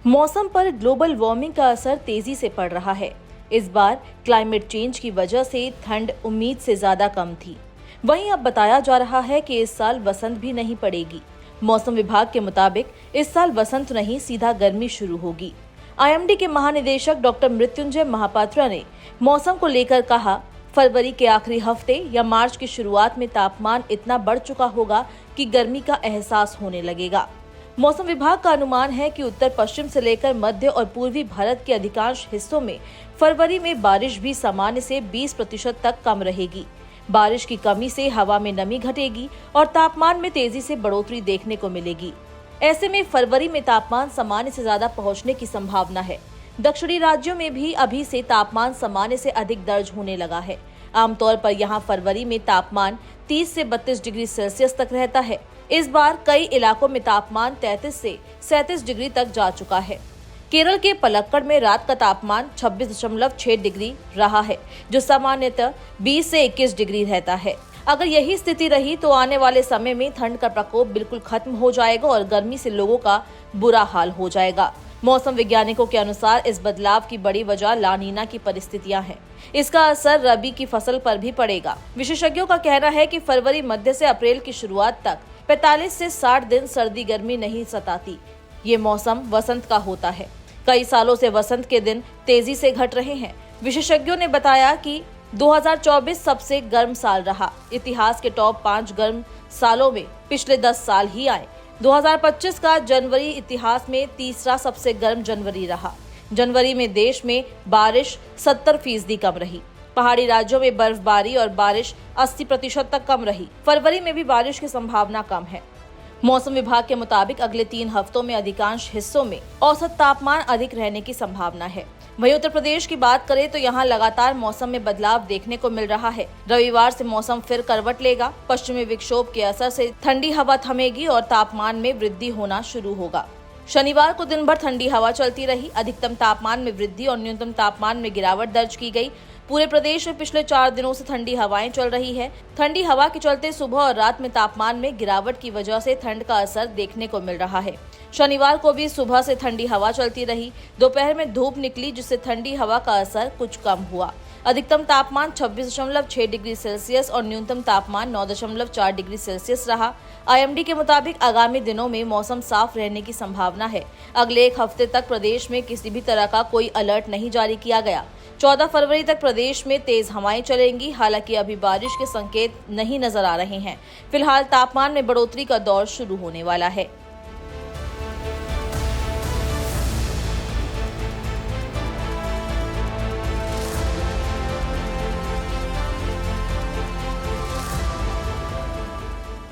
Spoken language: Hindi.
मौसम पर ग्लोबल वार्मिंग का असर तेजी से पड़ रहा है। इस बार क्लाइमेट चेंज की वजह से ठंड उम्मीद से ज्यादा कम थी। वहीं अब बताया जा रहा है कि इस साल वसंत भी नहीं पड़ेगी। मौसम विभाग के मुताबिक इस साल वसंत नहीं, सीधा गर्मी शुरू होगी। आईएमडी के महानिदेशक डॉक्टर मृत्युंजय महापात्रा ने मौसम को लेकर कहा, फरवरी के आखिरी हफ्ते या मार्च की शुरुआत में तापमान इतना बढ़ चुका होगा कि गर्मी का एहसास होने लगेगा। मौसम विभाग का अनुमान है कि उत्तर पश्चिम से लेकर मध्य और पूर्वी भारत के अधिकांश हिस्सों में फरवरी में बारिश भी सामान्य से 20% तक कम रहेगी। बारिश की कमी से हवा में नमी घटेगी और तापमान में तेजी से बढ़ोतरी देखने को मिलेगी। ऐसे में फरवरी में तापमान सामान्य से ज्यादा पहुंचने की संभावना है। दक्षिणी राज्यों में भी अभी से तापमान सामान्य से अधिक दर्ज होने लगा है। आमतौर पर यहाँ फरवरी में तापमान 30 से 32 डिग्री सेल्सियस तक रहता है। इस बार कई इलाकों में तापमान 33 से 37 डिग्री तक जा चुका है। केरल के पलक्कड़ में रात का तापमान 26.6 डिग्री रहा है, जो सामान्यतः 20 से 21 डिग्री रहता है। अगर यही स्थिति रही तो आने वाले समय में ठंड का प्रकोप बिल्कुल खत्म हो जाएगा और गर्मी से लोगों का बुरा हाल हो जाएगा। मौसम वैज्ञानिकों के अनुसार इस बदलाव की बड़ी वजह ला नीना की परिस्थितियां हैं। इसका असर रबी की फसल पर भी पड़ेगा। विशेषज्ञों का कहना है कि फरवरी मध्य से अप्रैल की शुरुआत तक 45 से 60 दिन सर्दी गर्मी नहीं सताती। ये मौसम वसंत का होता है। कई सालों से वसंत के दिन तेजी से घट रहे हैं। विशेषज्ञों ने बताया कि 2024 सबसे गर्म साल रहा। इतिहास के टॉप 5 गर्म सालों में पिछले 10 साल ही आए। 2025 का जनवरी इतिहास में तीसरा सबसे गर्म जनवरी रहा। जनवरी में देश में बारिश 70% कम रही। पहाड़ी राज्यों में बर्फबारी और बारिश 80% तक कम रही। फरवरी में भी बारिश की संभावना कम है। मौसम विभाग के मुताबिक अगले 3 हफ्तों में अधिकांश हिस्सों में औसत तापमान अधिक रहने की संभावना है। वहीं उत्तर प्रदेश की बात करें तो यहाँ लगातार मौसम में बदलाव देखने को मिल रहा है। रविवार से मौसम फिर करवट लेगा। पश्चिमी विक्षोभ के असर से ठंडी हवा थमेगी और तापमान में वृद्धि होना शुरू होगा। शनिवार को दिन भर ठंडी हवा चलती रही। अधिकतम तापमान में वृद्धि और न्यूनतम तापमान में गिरावट दर्ज की गई। पूरे प्रदेश में पिछले 4 दिनों से ठंडी हवाएं चल रही है। ठंडी हवा के चलते सुबह और रात में तापमान में गिरावट की वजह से ठंड का असर देखने को मिल रहा है। शनिवार को भी सुबह से ठंडी हवा चलती रही। दोपहर में धूप निकली, जिससे ठंडी हवा का असर कुछ कम हुआ। अधिकतम तापमान 26.6 डिग्री सेल्सियस और न्यूनतम तापमान 9.4 डिग्री सेल्सियस रहा। आईएमडी के मुताबिक आगामी दिनों में मौसम साफ रहने की संभावना है। अगले 1 हफ्ते तक प्रदेश में किसी भी तरह का कोई अलर्ट नहीं जारी किया गया। 14 फरवरी तक प्रदेश में तेज हवाएं चलेंगी। हालांकि अभी बारिश के संकेत नहीं नजर आ रहे हैं। फिलहाल तापमान में बढ़ोतरी का दौर शुरू होने वाला है।